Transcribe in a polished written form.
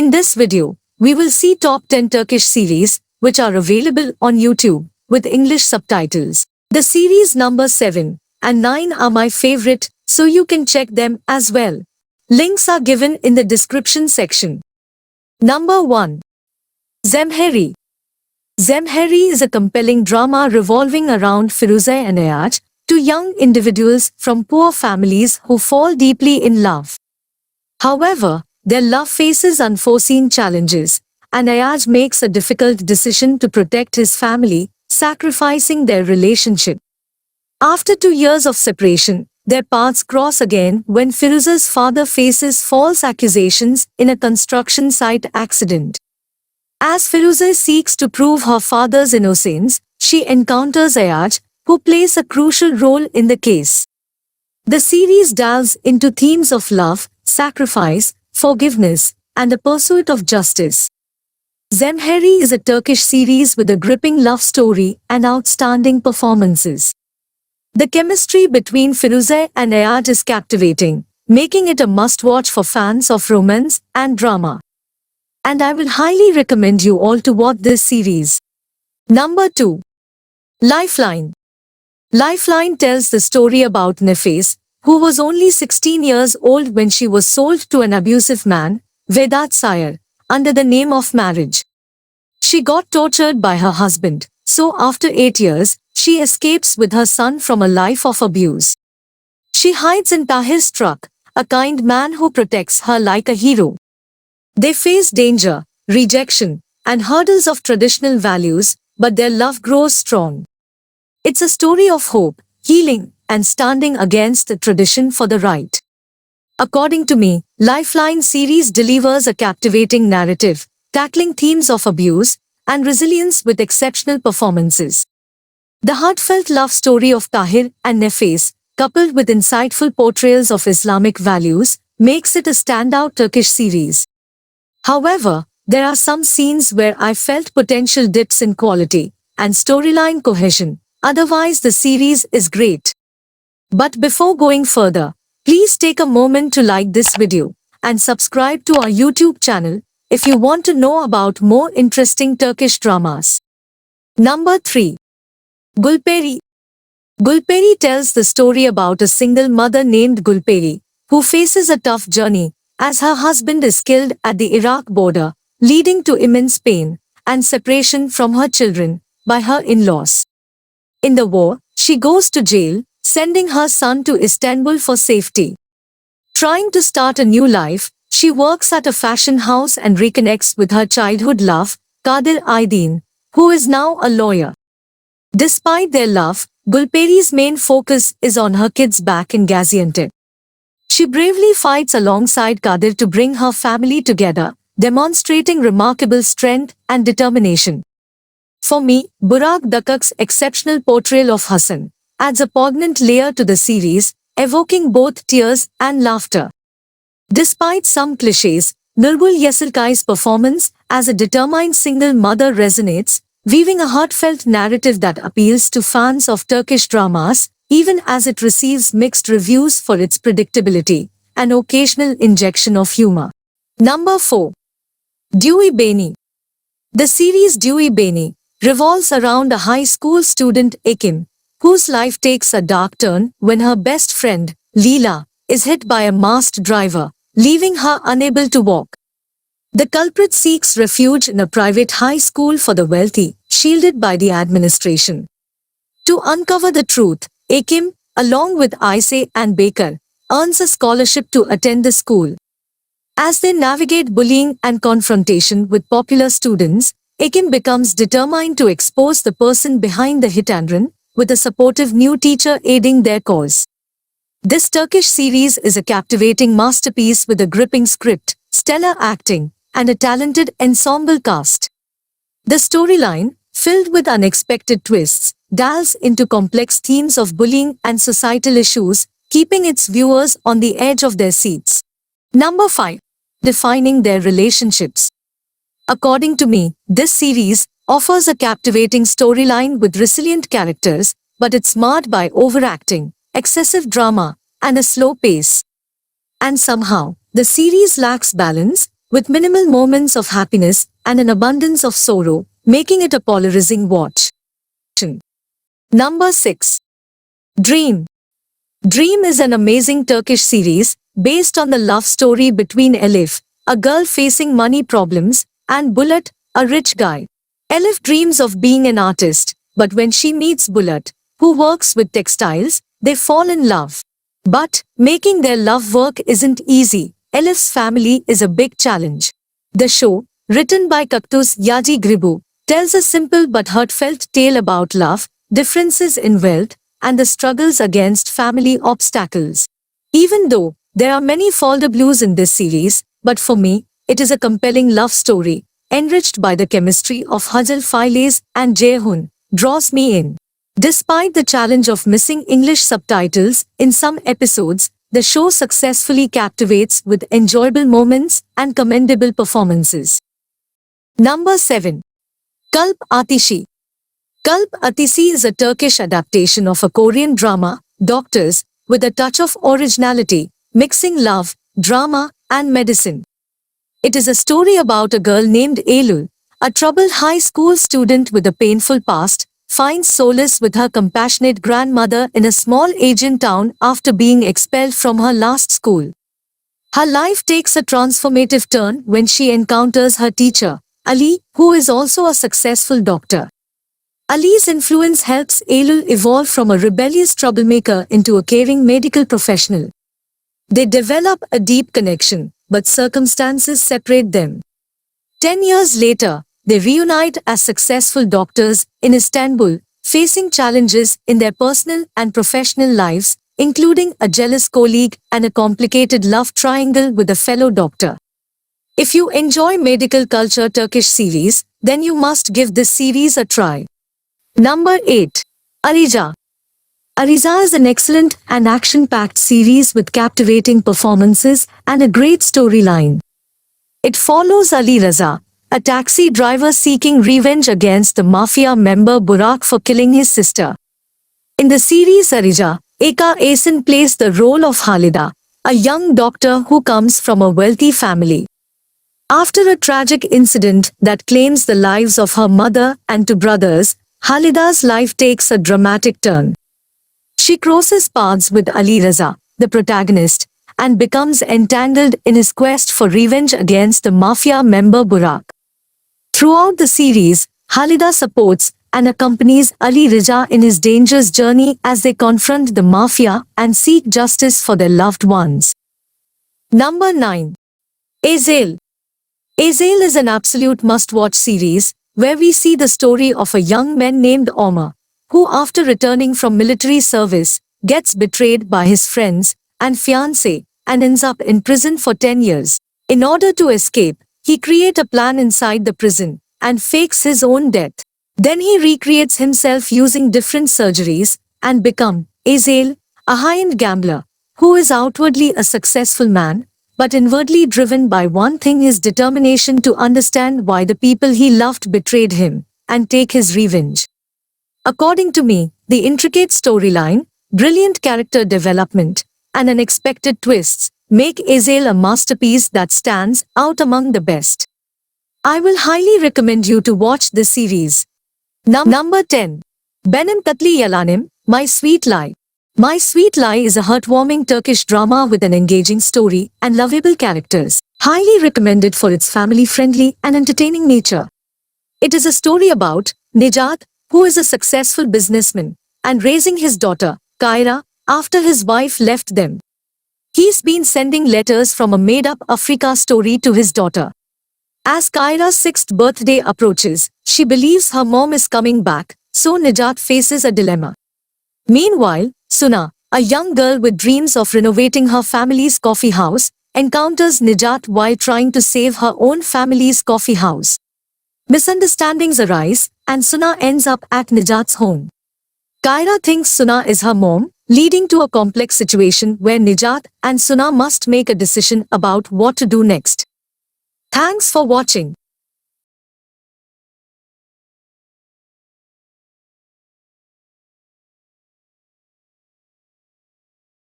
In this video, we will see top 10 Turkish series which are available on YouTube with English subtitles. The series number 7 and 9 are my favorite, so you can check them as well. Links are given in the description section. Number 1. Zemheri. Zemheri is a compelling drama revolving around Firuzeh and Ayaj, two young individuals from poor families who fall deeply in love. However, their love faces unforeseen challenges, and Ayaj makes a difficult decision to protect his family, sacrificing their relationship. After 2 years of separation, their paths cross again when Firuzeh's father faces false accusations in a construction site accident. As Firuzeh seeks to prove her father's innocence, she encounters Ayaj, who plays a crucial role in the case. The series delves into themes of love, sacrifice, forgiveness, and the pursuit of justice. Zemheri is a Turkish series with a gripping love story and outstanding performances. The chemistry between Firuzeh and Ayaj is captivating, making it a must-watch for fans of romance and drama. And I will highly recommend you all to watch this series. Number 2. Lifeline. Lifeline tells the story about Nefes, who was only 16 years old when she was sold to an abusive man, Vedat Sayer, under the name of marriage. She got tortured by her husband, so after 8 years, she escapes with her son from a life of abuse. She hides in Tahir's truck, a kind man who protects her like a hero. They face danger, rejection, and hurdles of traditional values, but their love grows strong. It's a story of hope, healing, and standing against the tradition for the right. According to me, Lifeline series delivers a captivating narrative, tackling themes of abuse and resilience with exceptional performances. The heartfelt love story of Tahir and Nefes, coupled with insightful portrayals of Islamic values, makes it a standout Turkish series. However, there are some scenes where I felt potential dips in quality and storyline cohesion. Otherwise, the series is great. But before going further, please take a moment to like this video and subscribe to our YouTube channel if you want to know about more interesting Turkish dramas. Number 3. Gulperi. Gulperi tells the story about a single mother named Gulperi, who faces a tough journey as her husband is killed at the Iraq border, leading to immense pain and separation from her children by her in-laws. In the war, she goes to jail, sending her son to Istanbul for safety. Trying to start a new life, she works at a fashion house and reconnects with her childhood love, Kadir Aydin, who is now a lawyer. Despite their love, Gulperi's main focus is on her kids back in Gaziantep. She bravely fights alongside Kadir to bring her family together, demonstrating remarkable strength and determination. For me, Burak Dakak's exceptional portrayal of Hassan adds a poignant layer to the series, evoking both tears and laughter. Despite some clichés, Nurgul Yesilkay's performance as a determined single mother resonates, weaving a heartfelt narrative that appeals to fans of Turkish dramas, even as it receives mixed reviews for its predictability and occasional injection of humor. Number 4. Dewi Beni. The series Dewi Beni revolves around a high school student Ekim, whose life takes a dark turn when her best friend, Leela, is hit by a masked driver, leaving her unable to walk. The culprit seeks refuge in a private high school for the wealthy, shielded by the administration. To uncover the truth, Ekim, along with Ayse and Baker, earns a scholarship to attend the school. As they navigate bullying and confrontation with popular students, Ekim becomes determined to expose the person behind the hit and run, with a supportive new teacher aiding their cause. This Turkish series is a captivating masterpiece with a gripping script, stellar acting, and a talented ensemble cast. The storyline, filled with unexpected twists, delves into complex themes of bullying and societal issues, keeping its viewers on the edge of their seats. Number 5. Defining their relationships. According to me, this series offers a captivating storyline with resilient characters, but it's marred by overacting, excessive drama, and a slow pace. And somehow, the series lacks balance, with minimal moments of happiness and an abundance of sorrow, making it a polarizing watch. Number 6. Dream. Dream is an amazing Turkish series based on the love story between Elif, a girl facing money problems, and Bulut, a rich guy. Elif dreams of being an artist, but when she meets Bulut, who works with textiles, they fall in love. But making their love work isn't easy. Elif's family is a big challenge. The show, written by Kaktus Yaji Gribu, tells a simple but heartfelt tale about love, differences in wealth, and the struggles against family obstacles. Even though there are many folder blues in this series, but for me, it is a compelling love story, enriched by the chemistry of Hajal Failes and Jehun, draws me in. Despite the challenge of missing English subtitles in some episodes, the show successfully captivates with enjoyable moments and commendable performances. Number 7. Kalp Atishi. Kalp Atisi is a Turkish adaptation of a Korean drama, Doctors, with a touch of originality, mixing love, drama, and medicine. It is a story about a girl named Eylül, a troubled high school student with a painful past, finds solace with her compassionate grandmother in a small Asian town after being expelled from her last school. Her life takes a transformative turn when she encounters her teacher, Ali, who is also a successful doctor. Ali's influence helps Eylül evolve from a rebellious troublemaker into a caring medical professional. They develop a deep connection, but circumstances separate them. 10 years later, they reunite as successful doctors in Istanbul, facing challenges in their personal and professional lives, including a jealous colleague and a complicated love triangle with a fellow doctor. If you enjoy medical culture Turkish series, then you must give this series a try. Number 8. Arija. Arija is an excellent and action-packed series with captivating performances and a great storyline. It follows Ali Raza, a taxi driver seeking revenge against the mafia member Burak for killing his sister. In the series Arija, Eka Asin plays the role of Halida, a young doctor who comes from a wealthy family. After a tragic incident that claims the lives of her mother and two brothers, Halida's life takes a dramatic turn. She crosses paths with Ali Raza, the protagonist, and becomes entangled in his quest for revenge against the mafia member Burak. Throughout the series, Halida supports and accompanies Ali Raza in his dangerous journey as they confront the mafia and seek justice for their loved ones. Number 9. Ezel. Ezel is an absolute must-watch series where we see the story of a young man named Omar, who after returning from military service, gets betrayed by his friends and fiancé and ends up in prison for 10 years. In order to escape, he creates a plan inside the prison and fakes his own death. Then he recreates himself using different surgeries and becomes Ezel, a high-end gambler, who is outwardly a successful man, but inwardly driven by one thing: his determination to understand why the people he loved betrayed him and take his revenge. According to me, the intricate storyline, brilliant character development, and unexpected twists make Ezel a masterpiece that stands out among the best. I will highly recommend you to watch this series. Number 10. Benim Tatlı Yalanim, My Sweet Lie. My Sweet Lie is a heartwarming Turkish drama with an engaging story and lovable characters. Highly recommended for its family-friendly and entertaining nature. It is a story about Nejat, who is a successful businessman, and raising his daughter, Kaira, after his wife left them. He's been sending letters from a made-up Africa story to his daughter. As Kaira's 6th birthday approaches, she believes her mom is coming back, so Nejat faces a dilemma. Meanwhile, Suna, a young girl with dreams of renovating her family's coffee house, encounters Nejat while trying to save her own family's coffee house. Misunderstandings arise, and Suna ends up at Nejat's home. Kaira thinks Suna is her mom, leading to a complex situation where Nejat and Suna must make a decision about what to do next. Thanks for watching.